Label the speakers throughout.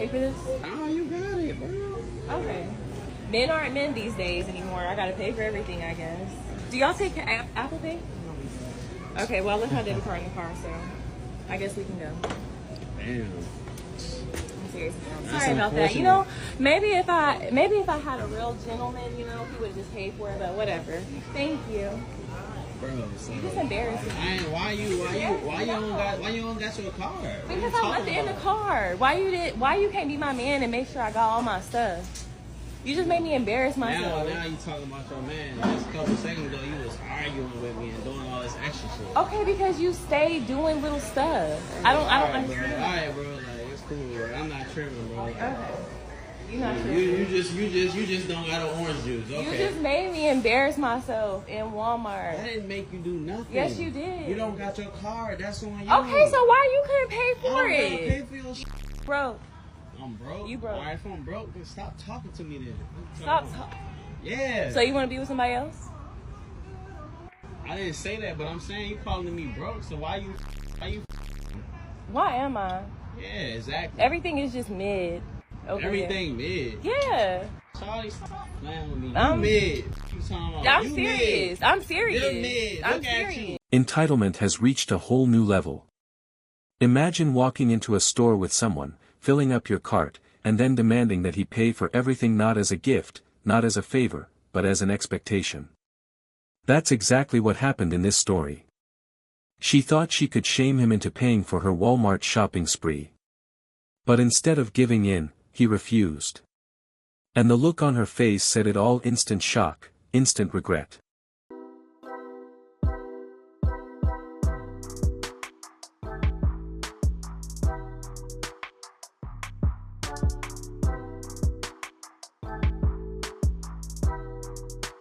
Speaker 1: pay for this?
Speaker 2: Oh, you got it, bro.
Speaker 1: Okay. Men aren't men these days anymore. I gotta pay for everything, I guess. Do y'all take Apple Pay? Okay, well, I left my debit card in the car, so I guess we can go.
Speaker 2: Damn.
Speaker 1: I'm serious. Sorry about that. You know, maybe if I had a real gentleman, you know, he would just pay for it, but whatever. Thank you.
Speaker 2: Bro, so
Speaker 1: You just embarrassing.
Speaker 2: why you don't got your card?
Speaker 1: Because I left it in the car. Why you can't be my man and make sure I got all my stuff? You just made me embarrass myself.
Speaker 2: Now you talking about your man. Just a couple seconds ago, you was arguing with me and doing all this extra shit.
Speaker 1: Okay, because you stay doing little stuff. I don't understand.
Speaker 2: Alright, bro. Like, it's cool, bro. I'm not tripping, bro.
Speaker 1: Okay. You're not tripping.
Speaker 2: You just don't got an orange juice. Okay.
Speaker 1: You just made me embarrass myself in Walmart.
Speaker 2: I didn't make you do nothing.
Speaker 1: Yes, you did.
Speaker 2: You don't got your card. That's on you.
Speaker 1: Okay, so why you couldn't pay for it?
Speaker 2: I pay for your shit.
Speaker 1: Bro.
Speaker 2: I'm broke.
Speaker 1: You broke.
Speaker 2: Alright, if I'm broke, then stop talking to me then.
Speaker 1: Stop talking.
Speaker 2: Yeah.
Speaker 1: So you want to be with somebody else?
Speaker 2: I didn't say that, but I'm saying you calling me broke, so why you?
Speaker 1: Why am I?
Speaker 2: Yeah, exactly.
Speaker 1: Everything is just mid. Okay.
Speaker 2: Everything mid.
Speaker 1: Yeah.
Speaker 2: Charlie, stop playing with me. You mid. You talking about?
Speaker 1: I'm serious. I'm serious.
Speaker 2: You're mid.
Speaker 1: I'm
Speaker 2: Look at
Speaker 1: serious.
Speaker 2: you.
Speaker 3: Entitlement has reached a whole new level. Imagine walking into a store with someone, filling up your cart, and then demanding that he pay for everything, not as a gift, not as a favor, but as an expectation. That's exactly what happened in this story. She thought she could shame him into paying for her Walmart shopping spree. But instead of giving in, he refused. And the look on her face said it all: instant shock, instant regret.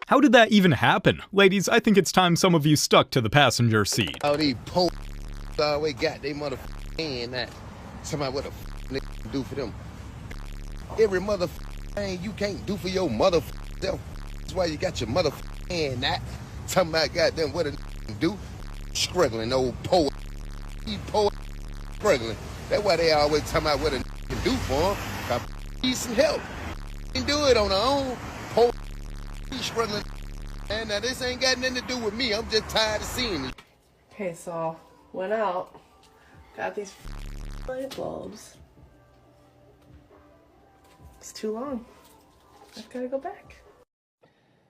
Speaker 4: How did that even happen? Ladies, I think it's time some of you stuck to the passenger seat.
Speaker 5: Oh, these po always got they motherfucking hand that. Somebody what a nigga do for them. Every motherfucking thing you can't do for your motherfucking self. That's why you got your motherfucking hand that. Talking about goddamn what a nigga do. Struggling old po. He po struggling. That's why they always talking about what a nigga can do for them. Cause need some help. Can do it on their own. Po struggling. And now this ain't got nothing to do with me. I'm just tired of seeing it.
Speaker 1: Okay, so went out, got these light bulbs. It's too long. I've got to go back.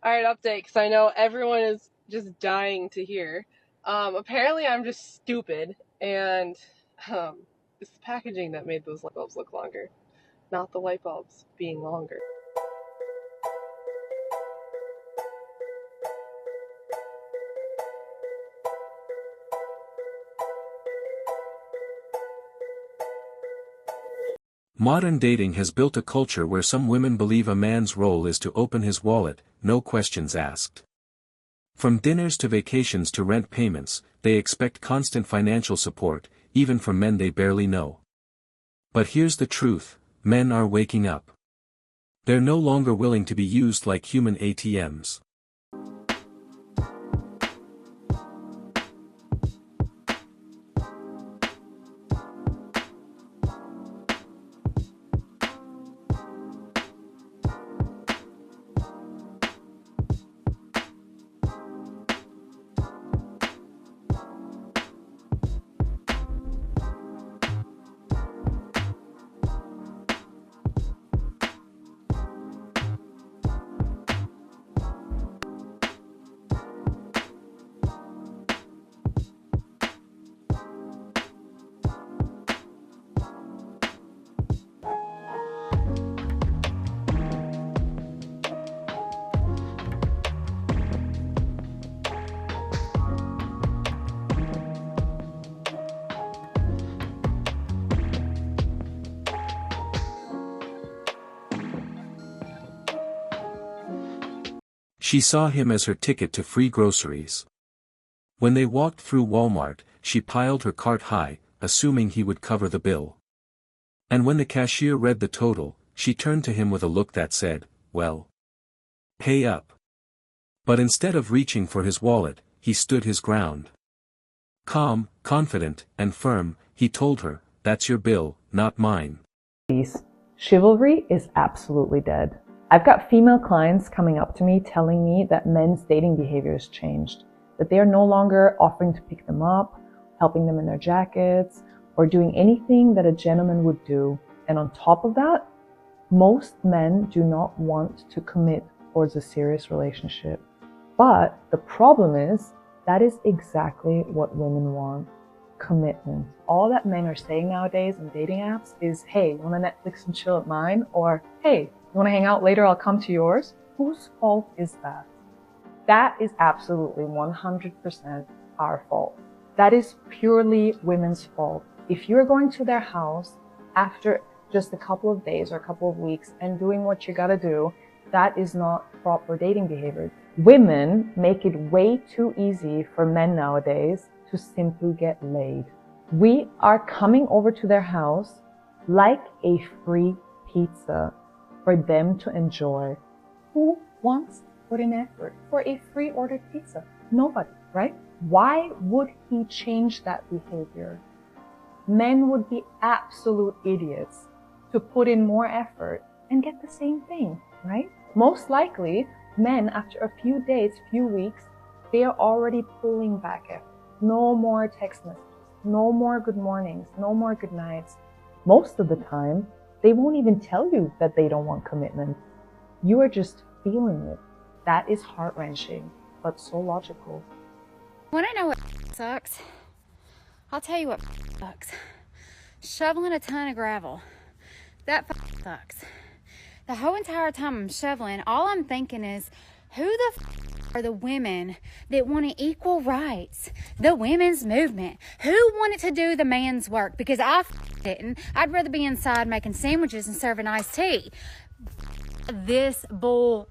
Speaker 6: All right, update, because I know everyone is just dying to hear. Apparently I'm just stupid, and it's the packaging that made those light bulbs look longer, not the light bulbs being longer.
Speaker 3: Modern dating has built a culture where some women believe a man's role is to open his wallet, no questions asked. From dinners to vacations to rent payments, they expect constant financial support, even from men they barely know. But here's the truth: men are waking up. They're no longer willing to be used like human ATMs. She saw him as her ticket to free groceries. When they walked through Walmart, she piled her cart high, assuming he would cover the bill. And when the cashier read the total, she turned to him with a look that said, "Well, pay up." But instead of reaching for his wallet, he stood his ground. Calm, confident, and firm, he told her, "That's your bill, not mine."
Speaker 7: Please, Chivalry is absolutely dead. I've got female clients coming up to me telling me that men's dating behavior has changed, that they are no longer offering to pick them up, helping them in their jackets, or doing anything that a gentleman would do. And on top of that, most men do not want to commit towards a serious relationship. But the problem is, that is exactly what women want. Commitment. All that men are saying nowadays in dating apps is, hey, you want to Netflix and chill at mine? Or, hey, you want to hang out later? I'll come to yours. Whose fault is that? That is absolutely 100% our fault. That is purely women's fault. If you're going to their house after just a couple of days or a couple of weeks and doing what you gotta do, that is not proper dating behavior. Women make it way too easy for men nowadays to simply get laid. We are coming over to their house like a free pizza for them to enjoy. Who wants to put in effort for a free ordered pizza? Nobody, right? Why would he change that behavior? Men would be absolute idiots to put in more effort and get the same thing, right? Most likely, men, after a few days, few weeks, they are already pulling back effort. No more text messages, no more good mornings, no more good nights. Most of the time, they won't even tell you that they don't want commitment. You are just feeling it. That is heart-wrenching, but so logical.
Speaker 8: Want to know what sucks? I'll tell you what sucks. Shoveling a ton of gravel. That sucks. The whole entire time I'm shoveling, all I'm thinking is, who the are the women that wanted equal rights? The women's movement. Who wanted to do the man's work? Because I didn't. I'd rather be inside making sandwiches and serving iced tea. This bull.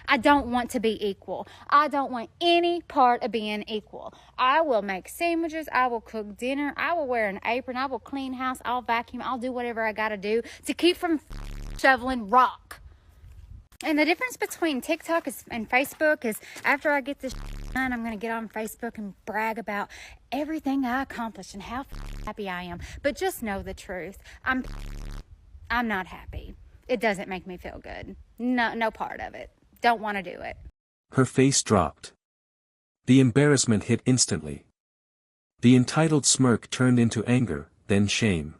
Speaker 8: I don't want to be equal. I don't want any part of being equal. I will make sandwiches. I will cook dinner. I will wear an apron. I will clean house. I'll vacuum. I'll do whatever I got to do to keep from shoveling rock. And the difference between TikTok and Facebook is after I get this done, I'm going to get on Facebook and brag about everything I accomplished and how happy I am. But just know the truth. I'm not happy. It doesn't make me feel good. No part of it. Don't want to do it.
Speaker 3: Her face dropped. The embarrassment hit instantly. The entitled smirk turned into anger, then shame.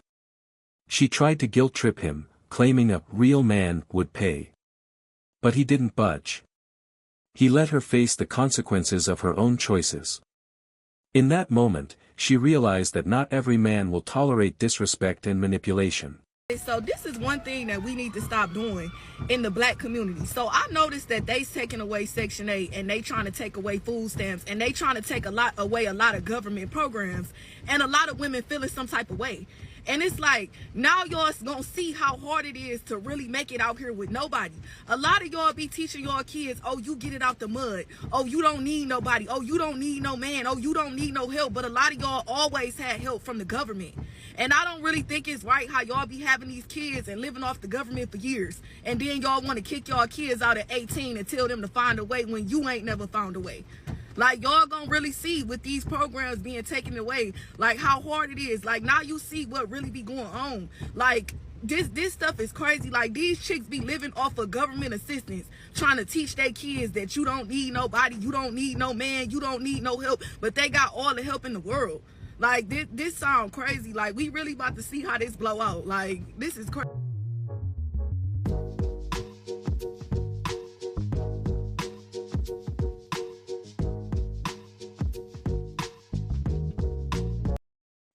Speaker 3: She tried to guilt-trip him, claiming a real man would pay. But he didn't budge. He let her face the consequences of her own choices. In that moment, she realized that not every man will tolerate disrespect and manipulation.
Speaker 9: So this is one thing that we need to stop doing in the black community. So I noticed that they taking away Section 8 and they trying to take away food stamps and they trying to take away a lot of government programs, and a lot of women feeling some type of way. And it's like, now y'all gonna see how hard it is to really make it out here with nobody. A lot of y'all be teaching y'all kids, oh, you get it out the mud. Oh, you don't need nobody. Oh, you don't need no man. Oh, you don't need no help. But a lot of y'all always had help from the government. And I don't really think it's right how y'all be having these kids and living off the government for years. And then y'all want to kick y'all kids out at 18 and tell them to find a way when you ain't never found a way. Like, y'all gonna really see with these programs being taken away, like how hard it is. Like, now you see what really be going on. Like, this stuff is crazy. Like, these chicks be living off of government assistance, trying to teach their kids that you don't need nobody, you don't need no man, you don't need no help, but they got all the help in the world. Like, this sound crazy. Like, we really about to see how this blow out. Like, this is crazy.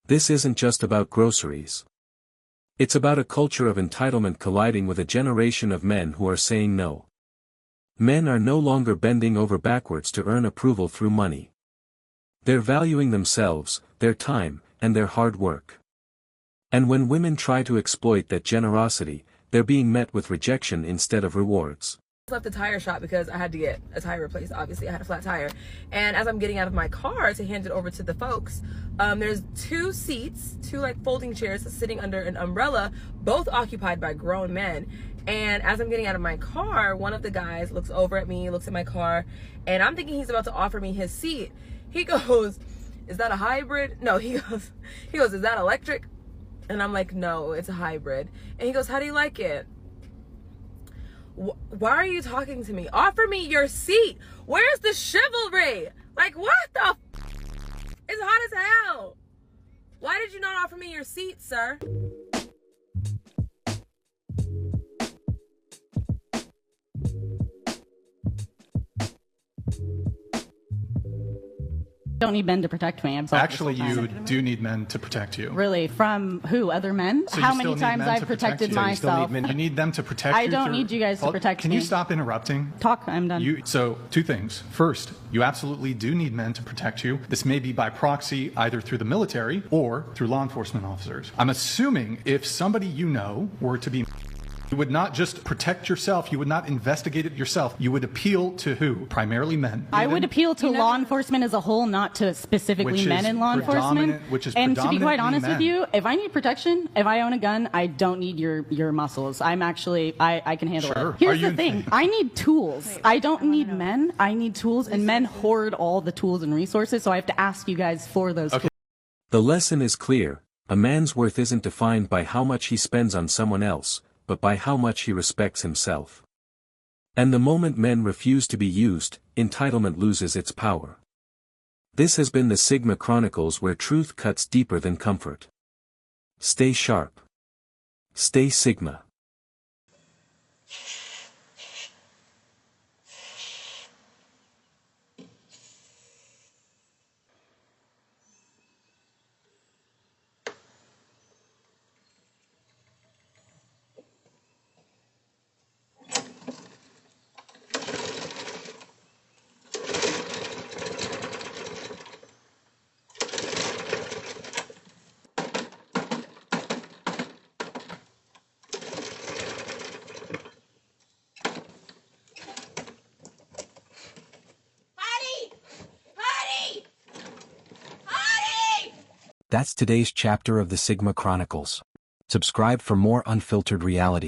Speaker 3: This isn't just about groceries. It's about a culture of entitlement colliding with a generation of men who are saying no. Men are no longer bending over backwards to earn approval through money. They're valuing themselves, their time, and their hard work. And when women try to exploit that generosity, they're being met with rejection instead of rewards.
Speaker 1: I left the tire shop because I had to get a tire replaced. Obviously I had a flat tire, and as I'm getting out of my car to hand it over to the folks, there's two seats, two like folding chairs sitting under an umbrella, both occupied by grown men. And as I'm getting out of my car, one of the guys looks over at me, looks at my car, and I'm thinking he's about to offer me his seat. He goes, "Is that a hybrid?" No, he goes, "Is that electric?" And I'm like, no, it's a hybrid. And he goes, how do you like it? Why are you talking to me? Offer me your seat. Where's the chivalry? Like, what the It's hot as hell. Why did you not offer me your seat, sir?
Speaker 10: Don't need men to protect me. I'm sorry.
Speaker 4: Actually, you do need men to protect you.
Speaker 10: Really? From who? Other men?
Speaker 4: So
Speaker 10: How many times I've protected myself?
Speaker 4: You need them to protect you.
Speaker 10: I don't need you guys to protect me.
Speaker 4: Can you stop interrupting?
Speaker 10: Talk. I'm done.
Speaker 4: So, two things. First, you absolutely do need men to protect you. This may be by proxy, either through the military or through law enforcement officers. I'm assuming if somebody you know were to be... You would not just protect yourself. You would not investigate it yourself. You would appeal to who? Primarily men.
Speaker 10: I would appeal to law enforcement as a whole, not to specifically men in law enforcement. And to be quite honest with you, if I need protection, if I own a gun, I don't need your muscles. I'm actually, I can handle it. Here's the thing. I need tools. I don't need men. I need tools, and men hoard all the tools and resources, so I have to ask you guys for those tools.
Speaker 3: The lesson is clear. A man's worth isn't defined by how much he spends on someone else, but by how much he respects himself. And the moment men refuse to be used, entitlement loses its power. This has been the Sigma Chronicles, where truth cuts deeper than comfort. Stay sharp. Stay Sigma.
Speaker 11: That's today's chapter of the Sigma Chronicles. Subscribe for more unfiltered reality.